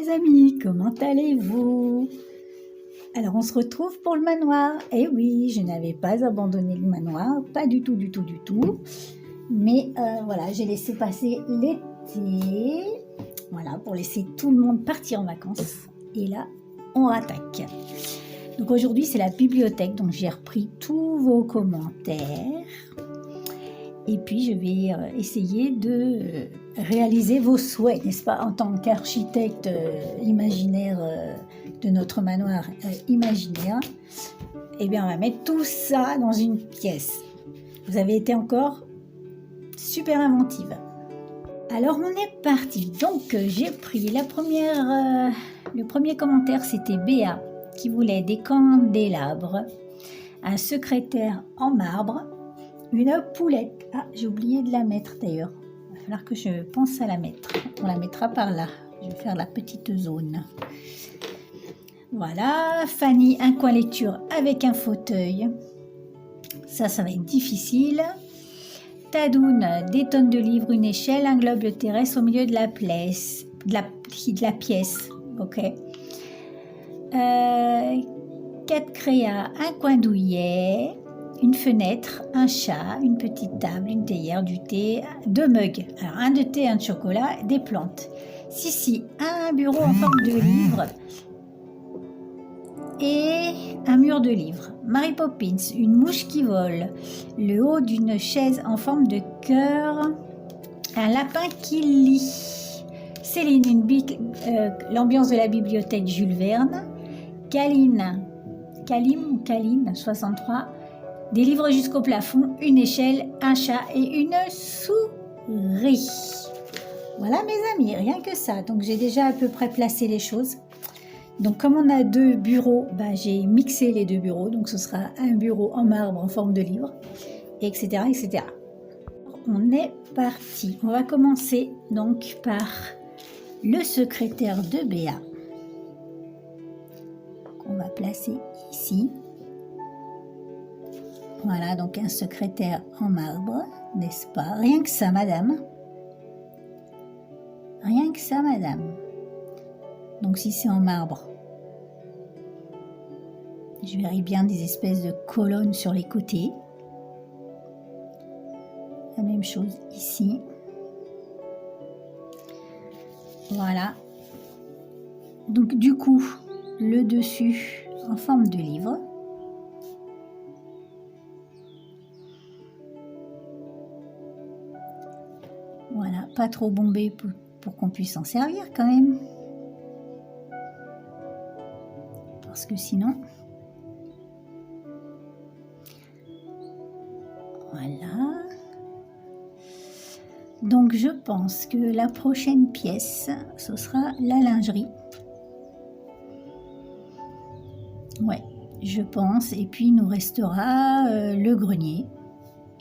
les amis, comment allez-vous? Alors on se retrouve pour le manoir. Eh oui, je n'avais pas abandonné le manoir, pas du tout. Mais voilà, j'ai laissé passer l'été, voilà, pour laisser tout le monde partir en vacances. Et là, on rattaque. Donc aujourd'hui, c'est la bibliothèque, donc j'ai repris tous vos commentaires. Et puis, je vais essayer de réaliser vos souhaits, n'est-ce pas, en tant qu'architecte imaginaire de notre manoir imaginaire. Eh bien, on va mettre tout ça dans une pièce. Vous avez été encore super inventive. Alors, on est parti. Donc, j'ai pris le premier commentaire, c'était Béa, qui voulait des candélabres, un secrétaire en marbre, une poulette. Ah, j'ai oublié de la mettre d'ailleurs. Il va falloir que je pense à la mettre. On la mettra par là. Je vais faire la petite zone. Voilà. Fanny, un coin lecture avec un fauteuil. Ça va être difficile. Tadoun, des tonnes de livres, une échelle, un globe terrestre au milieu de la pièce. Ok. Cat Créa, un coin douillet. Une fenêtre, un chat, une petite table, une théière, du thé, 2 mugs. Alors, un de thé, un de chocolat, des plantes. Sissi, un bureau en forme de livre et un mur de livres. Mary Poppins, une mouche qui vole, le haut d'une chaise en forme de cœur, un lapin qui lit. Céline, l'ambiance de la bibliothèque Jules Verne. Kaline, 63, des livres jusqu'au plafond, une échelle, un chat et une souris. Voilà mes amis, rien que ça. Donc j'ai déjà à peu près placé les choses. Donc comme on a 2 bureaux, j'ai mixé les 2 bureaux. Donc ce sera un bureau en marbre en forme de livre, etc. etc. On est parti. On va commencer donc par le secrétaire de Béa, qu'on va placer ici. Voilà, donc un secrétaire en marbre, n'est-ce pas? Rien que ça, madame. Rien que ça, madame. Donc si c'est en marbre, je verrai bien des espèces de colonnes sur les côtés. La même chose ici. Voilà. Donc du coup, le dessus en forme de livre. Voilà, pas trop bombé pour qu'on puisse s'en servir quand même. Parce que sinon... Voilà. Donc je pense que la prochaine pièce, ce sera la lingerie. Ouais, je pense. Et puis il nous restera le grenier.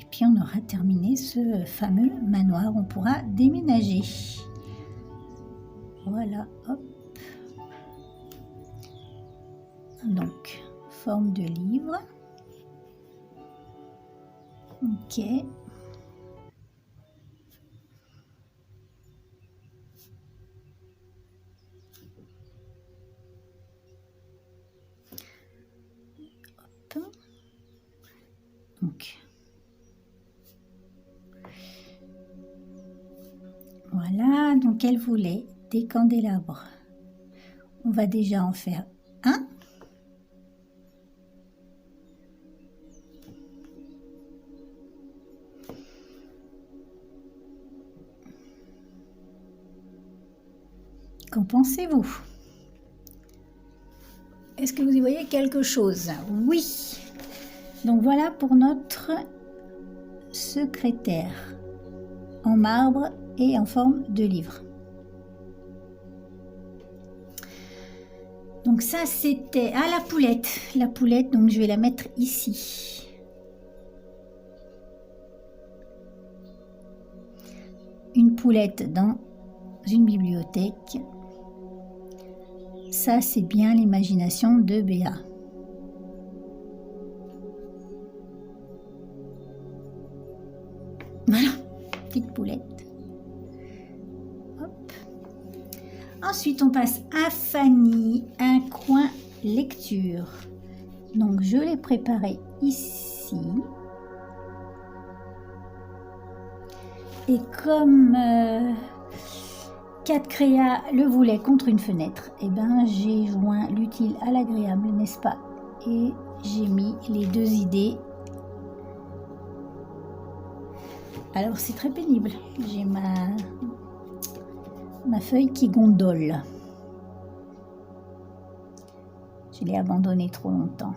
Et puis on aura terminé ce fameux manoir. On pourra déménager. Voilà, hop. Donc, forme de livre. Ok. Hop. Donc, voilà, donc elle voulait des candélabres. On va déjà en faire un. Qu'en pensez-vous? Est-ce que vous y voyez quelque chose? Oui. Donc voilà pour notre secrétaire en marbre et en forme de livre. Donc ça c'était... Ah, la poulette. La poulette, donc je vais la mettre ici. Une poulette dans une bibliothèque. Ça, c'est bien l'imagination de Béa. Voilà, petite poulette. Hop. Ensuite, on passe à Fanny, un coin lecture. Donc, je l'ai préparé ici. Et comme Cat Créa le voulait contre une fenêtre, eh ben, j'ai joint l'utile à l'agréable, n'est-ce pas? Et j'ai mis les deux idées. Alors, c'est très pénible. J'ai ma feuille qui gondole. Je l'ai abandonnée trop longtemps.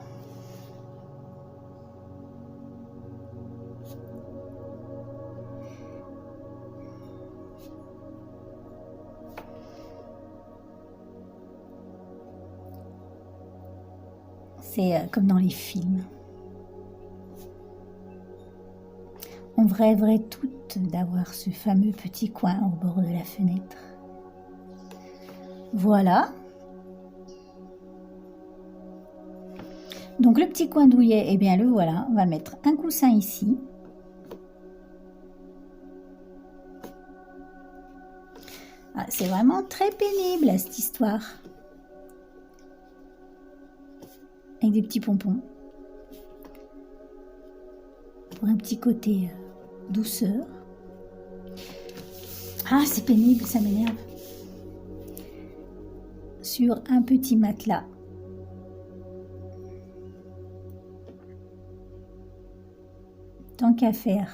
C'est comme dans les films. On rêverait toutes d'avoir ce fameux petit coin au bord de la fenêtre. Voilà. Donc le petit coin douillet, eh bien le voilà. On va mettre un coussin ici. Ah, c'est vraiment très pénible cette histoire. Avec des petits pompons. Pour un petit côté douceur. Ah, c'est pénible, ça m'énerve. Sur un petit matelas. Tant qu'à faire,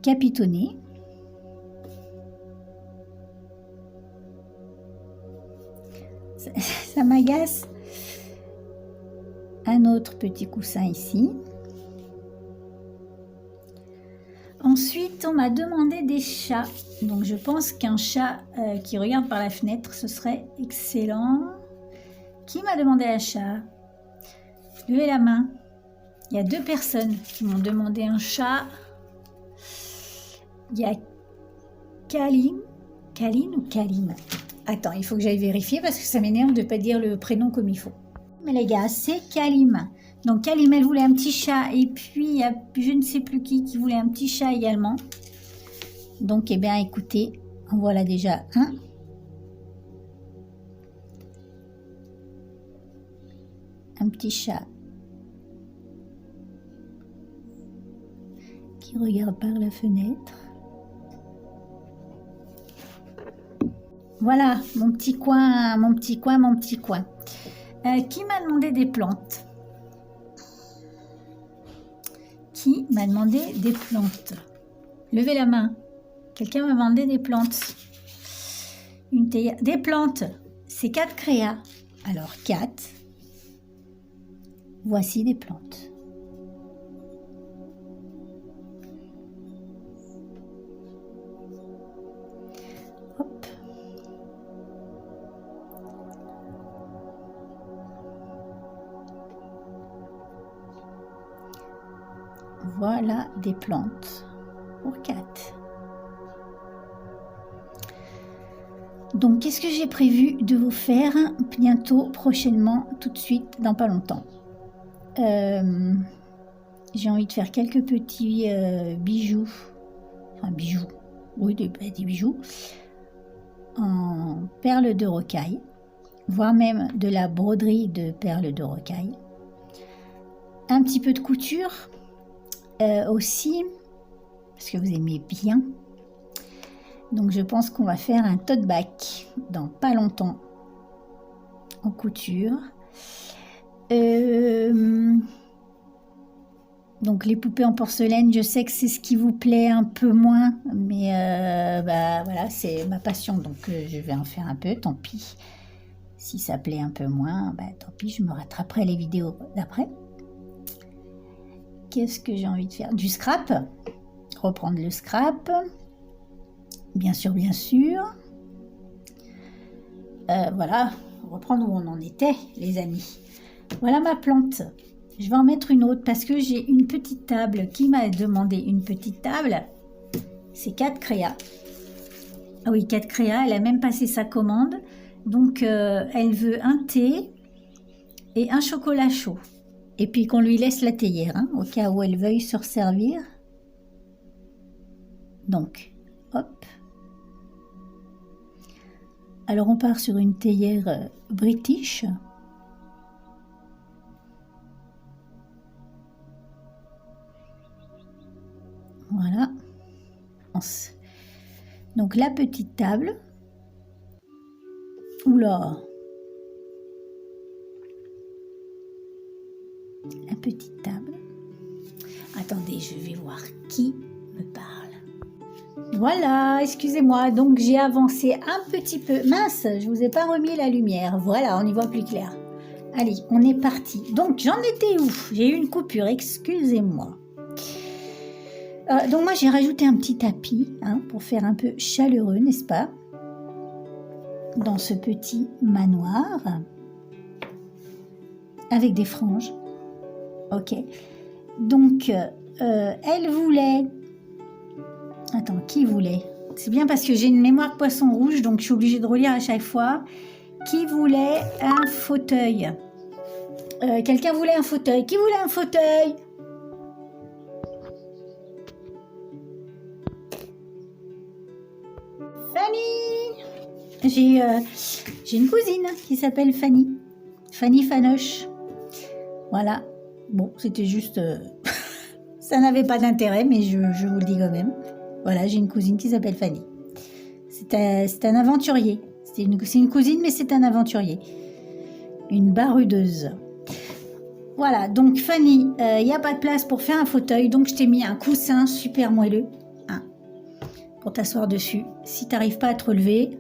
capitonner. Ça m'agace. Un autre petit coussin ici. Ensuite, on m'a demandé des chats. Donc, je pense qu'un chat qui regarde par la fenêtre, ce serait excellent. Qui m'a demandé un chat? Levez la main. Il y a 2 personnes qui m'ont demandé un chat. Il y a Kaline ou Kalim? Attends, il faut que j'aille vérifier parce que ça m'énerve de ne pas dire le prénom comme il faut. Mais les gars, c'est Kalim. Donc Kalim, elle voulait un petit chat. Et puis, il y a je ne sais plus qui voulait un petit chat également. Donc, eh bien, écoutez, en voilà déjà un. Un petit chat qui regarde par la fenêtre. Voilà, mon petit coin. Qui m'a demandé des plantes? Qui m'a demandé des plantes? Levez la main. Quelqu'un m'a demandé des plantes. Une théière. Des plantes. C'est Cat Créa. Alors, Cat. Voici des plantes. Hop. Voilà des plantes pour Cat. Donc, qu'est-ce que j'ai prévu de vous faire bientôt, prochainement, tout de suite, dans pas longtemps? J'ai envie de faire quelques petits bijoux. Enfin, bijoux. Oui, des bijoux. En perles de rocaille. Voire même de la broderie de perles de rocaille. Un petit peu de couture. Aussi, parce que vous aimez bien. Donc je pense qu'on va faire un tote bag dans pas longtemps en couture. Donc les poupées en porcelaine, je sais que c'est ce qui vous plaît un peu moins, mais bah, voilà, c'est ma passion, donc je vais en faire un peu, tant pis. Si ça plaît un peu moins, bah, tant pis, je me rattraperai les vidéos d'après. Qu'est-ce que j'ai envie de faire? Du scrap, reprendre le scrap, bien sûr, bien sûr. Voilà, reprendre où on en était, les amis. Voilà ma plante. Je vais en mettre une autre parce que j'ai une petite table. Qui m'a demandé une petite table? C'est Cat Créa. Ah oui, Cat Créa, elle a même passé sa commande. Donc, elle veut un thé et un chocolat chaud. Et puis qu'on lui laisse la théière, hein, au cas où elle veuille se resservir. Donc, hop. Alors on part sur une théière british. Voilà. Donc la petite table. Oula. La petite table. Attendez, je vais voir qui me parle. Voilà, excusez-moi. Donc j'ai avancé un petit peu. Mince, je vous ai pas remis la lumière. Voilà, on y voit plus clair. Allez, on est parti. Donc j'en étais où? J'ai eu une coupure, excusez-moi. Donc moi j'ai rajouté un petit tapis hein, pour faire un peu chaleureux, n'est-ce pas? Dans ce petit manoir avec des franges. Ok. Donc elle voulait. Attends, qui voulait? C'est bien parce que j'ai une mémoire de poisson rouge, donc je suis obligée de relire à chaque fois. Qui voulait un fauteuil? Quelqu'un voulait un fauteuil. Qui voulait un fauteuil? Fanny! J'ai une cousine qui s'appelle Fanny. Fanny Fanoche. Voilà. Bon, c'était juste... ça n'avait pas d'intérêt, mais je vous le dis quand même. Voilà, j'ai une cousine qui s'appelle Fanny. C'est un aventurier. C'est une cousine, mais c'est un aventurier. Une baroudeuse. Voilà, donc Fanny, il n'y a pas de place pour faire un fauteuil, donc je t'ai mis un coussin super moelleux hein, pour t'asseoir dessus. Si tu n'arrives pas à te relever,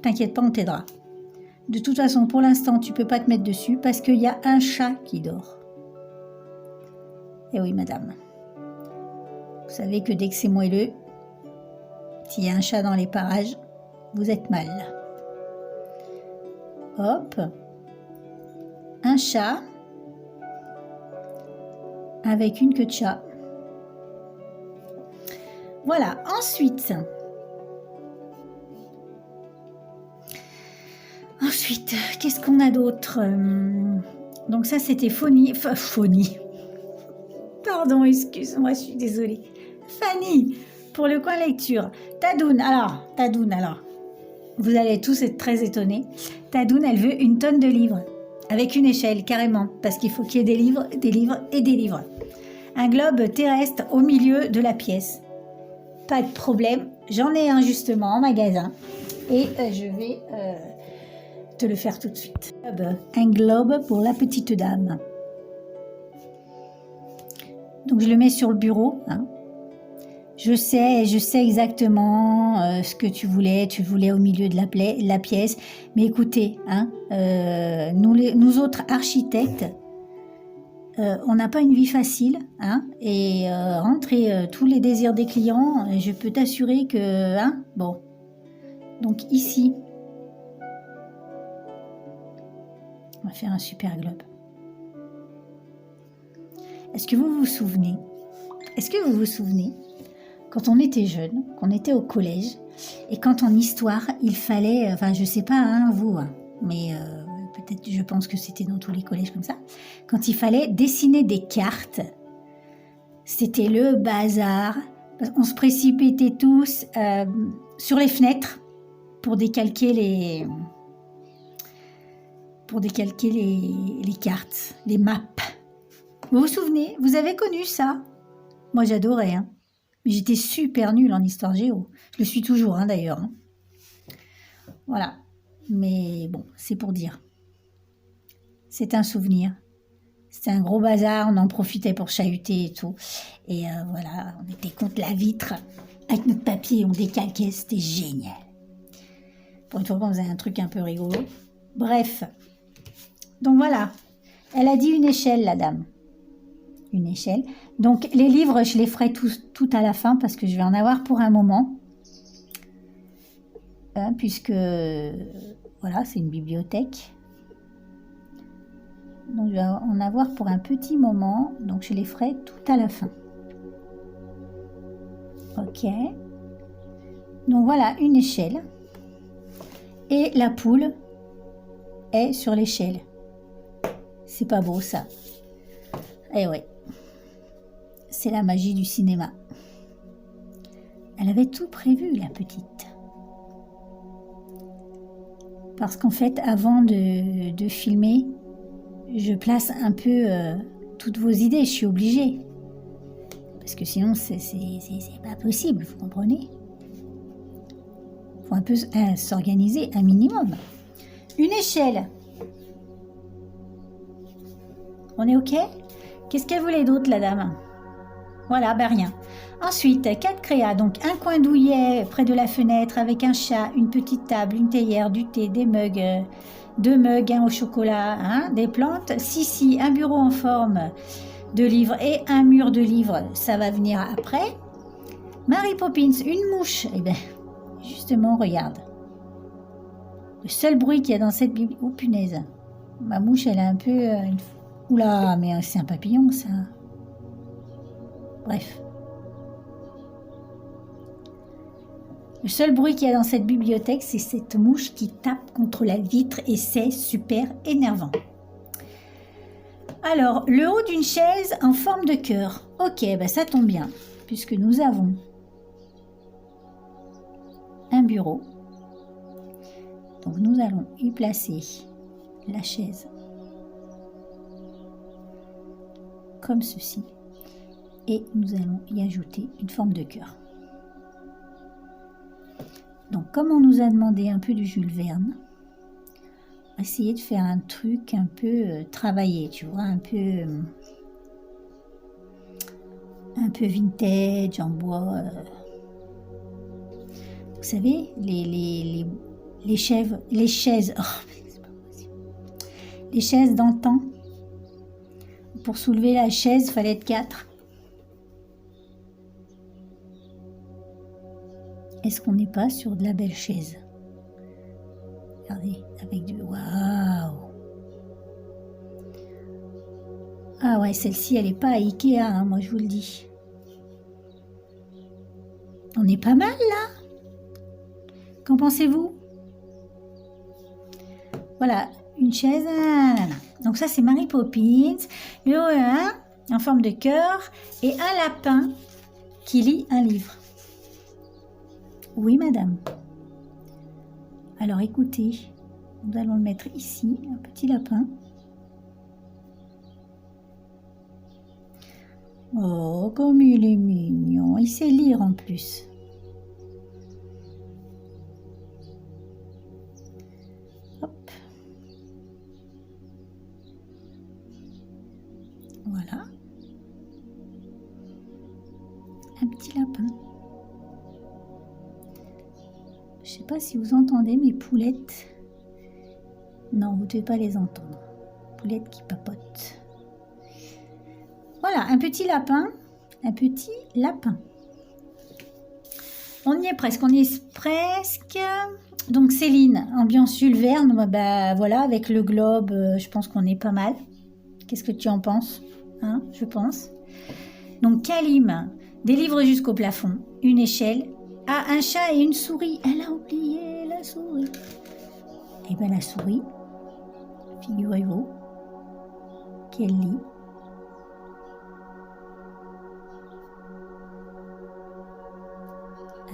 t'inquiète pas, on t'aidera. De toute façon, pour l'instant, tu ne peux pas te mettre dessus parce qu'il y a un chat qui dort. Eh oui, madame. Vous savez que dès que c'est moelleux, s'il y a un chat dans les parages, vous êtes mal. Hop. Un chat avec une queue de chat. Voilà. Ensuite, qu'est-ce qu'on a d'autre? Donc ça, c'était Phony. Pardon, excuse-moi, je suis désolée. Fanny, pour le coin lecture. Tadoun, alors, vous allez tous être très étonnés. Tadoun, elle veut une tonne de livres, avec une échelle, carrément, parce qu'il faut qu'il y ait des livres et des livres. Un globe terrestre au milieu de la pièce. Pas de problème, j'en ai un justement en magasin, et je vais te le faire tout de suite. Un globe pour la petite dame. Donc je le mets sur le bureau. Hein. Je sais exactement ce que tu voulais au milieu de la pièce. Mais écoutez, hein, nous autres architectes, on n'a pas une vie facile. Hein, et rentrer tous les désirs des clients, je peux t'assurer que... Hein, bon. Donc ici, on va faire un super globe. Est-ce que vous vous souvenez quand on était jeune, qu'on était au collège, et quand en histoire, il fallait, enfin je sais pas, hein, vous, hein, mais peut-être je pense que c'était dans tous les collèges comme ça, quand il fallait dessiner des cartes, c'était le bazar, on se précipitait tous sur les fenêtres pour décalquer les cartes, les maps. Vous vous souvenez? Vous avez connu ça? Moi, j'adorais. Hein. Mais j'étais super nulle en histoire géo. Je le suis toujours, hein, d'ailleurs. Hein. Voilà. Mais bon, c'est pour dire. C'est un souvenir. C'était un gros bazar. On en profitait pour chahuter et tout. Et voilà, on était contre la vitre. Avec notre papier, on décalquait. C'était génial. Pour une fois qu'on faisait un truc un peu rigolo. Bref. Donc voilà. Elle a dit une échelle, la dame. Une échelle. Donc les livres, je les ferai tout à la fin parce que je vais en avoir pour un moment. Puisque, voilà, c'est une bibliothèque. Donc je vais en avoir pour un petit moment. Donc je les ferai tout à la fin. Ok. Donc voilà, une échelle. Et la poule est sur l'échelle. C'est pas beau ça. Eh ouais. C'est la magie du cinéma. Elle avait tout prévu, la petite. Parce qu'en fait, avant de filmer, je place un peu toutes vos idées, je suis obligée. Parce que sinon, c'est pas possible, vous comprenez? Il faut un peu s'organiser un minimum. Une échelle. On est OK? Qu'est-ce qu'elle voulait d'autre, la dame? Voilà, ben rien. Ensuite, 4 créas. Donc, un coin douillet près de la fenêtre avec un chat, une petite table, une théière, du thé, des mugs, 2 mugs, un au chocolat, hein, des plantes. Si, un bureau en forme de livre et un mur de livres, ça va venir après. Mary Poppins, une mouche. Eh bien, justement, regarde. Le seul bruit qu'il y a dans cette bibliothèque... Oh, punaise. Ma mouche, elle est un peu... Oula, mais c'est un papillon, ça. Bref. Le seul bruit qu'il y a dans cette bibliothèque, c'est cette mouche qui tape contre la vitre et c'est super énervant. Alors, le haut d'une chaise en forme de cœur. Ok, bah ça tombe bien, puisque nous avons un bureau. Donc, nous allons y placer la chaise comme ceci. Et nous allons y ajouter une forme de cœur. Donc, comme on nous a demandé un peu du Jules Verne, on va essayer de faire un truc un peu travaillé, tu vois, un peu vintage, en bois. Vous savez, les chaises, oh, c'est pas possible. Les chaises d'antan. Pour soulever la chaise, il fallait être 4. Est-ce qu'on n'est pas sur de la belle chaise? Regardez, avec du... Waouh! Ah ouais, celle-ci, elle n'est pas à Ikea, hein, moi je vous le dis. On est pas mal, là? Qu'en pensez-vous? Voilà, une chaise... Donc ça, c'est Mary Poppins. Le haut, en forme de cœur. Et un lapin qui lit un livre. Oui, madame. Alors, écoutez, nous allons le mettre ici, un petit lapin. Oh, comme il est mignon. Il sait lire en plus. Hop. Voilà. Un petit lapin. Je ne sais pas si vous entendez mes poulettes. Non, vous ne devez pas les entendre. Poulettes qui papotent. Voilà, un petit lapin. Un petit lapin. On y est presque, on y est presque. Donc Céline, ambiance Jules Verne, bah voilà, avec le globe, je pense qu'on est pas mal. Qu'est-ce que tu en penses? Hein, je pense. Donc Kalim, des livres jusqu'au plafond, une échelle. Ah, un chat et une souris. Elle a oublié la souris. Et bien la souris, figurez-vous qu'elle lit.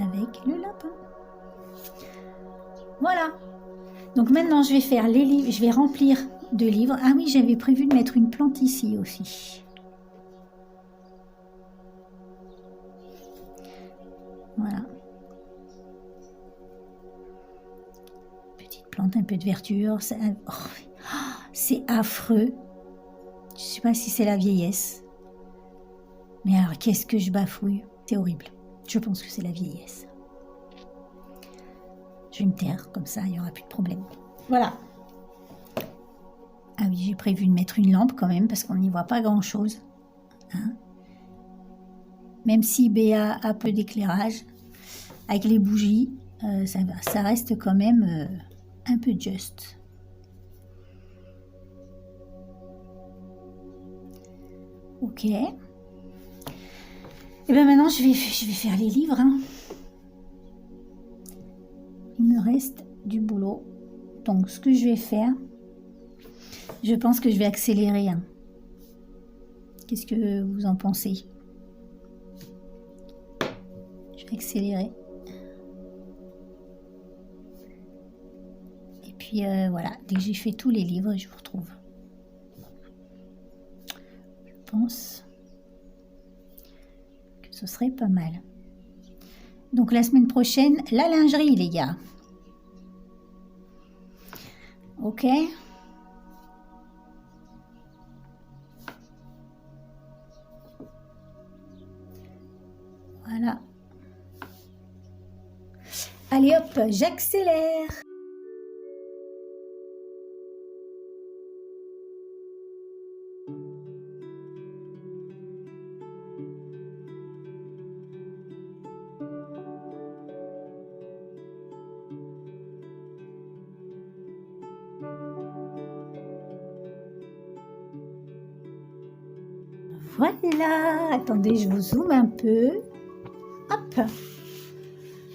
Avec le lapin. Voilà. Donc maintenant, je vais faire les livres. Je vais remplir de livres. Ah oui, j'avais prévu de mettre une plante ici aussi. Voilà. Petite plante, un peu de verdure. C'est affreux. Je ne sais pas si c'est la vieillesse. Mais alors, qu'est-ce que je bafouille? C'est horrible. Je pense que c'est la vieillesse. Je vais me taire, comme ça, il n'y aura plus de problème. Voilà. Ah oui, j'ai prévu de mettre une lampe quand même, parce qu'on n'y voit pas grand-chose. Hein, même si Béa a peu d'éclairage, avec les bougies, ça reste quand même un peu juste. Ok. Et bien maintenant, je vais faire les livres. Hein. Il me reste du boulot. Donc, ce que je vais faire, je pense que je vais accélérer. Hein. Qu'est-ce que vous en pensez? Je vais accélérer. Et puis, puis voilà, dès que j'ai fait tous les livres, je vous retrouve. Je pense que ce serait pas mal. Donc la semaine prochaine, la lingerie, les gars. Ok. Voilà. Allez hop, j'accélère. Voilà, attendez, je vous zoome un peu. Hop.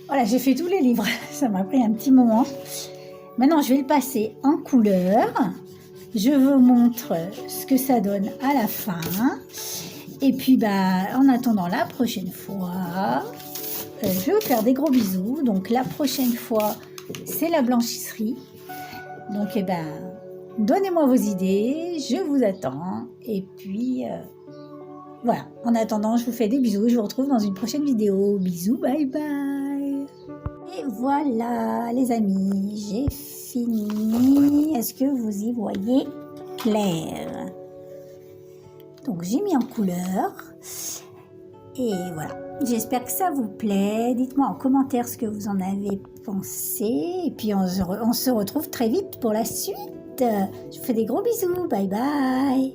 Voilà, j'ai fait tous les livres. Ça m'a pris un petit moment. Maintenant, je vais le passer en couleur. Je vous montre ce que ça donne à la fin. Et puis, en attendant la prochaine fois, je vais vous faire des gros bisous. Donc, la prochaine fois, c'est la blanchisserie. Donc, donnez-moi vos idées. Je vous attends. Et puis... voilà, en attendant, je vous fais des bisous, je vous retrouve dans une prochaine vidéo. Bisous, bye bye. Et voilà, les amis, j'ai fini. Est-ce que vous y voyez clair? Donc, j'ai mis en couleur. Et voilà, j'espère que ça vous plaît. Dites-moi en commentaire ce que vous en avez pensé. Et puis, on se retrouve très vite pour la suite. Je vous fais des gros bisous, bye bye.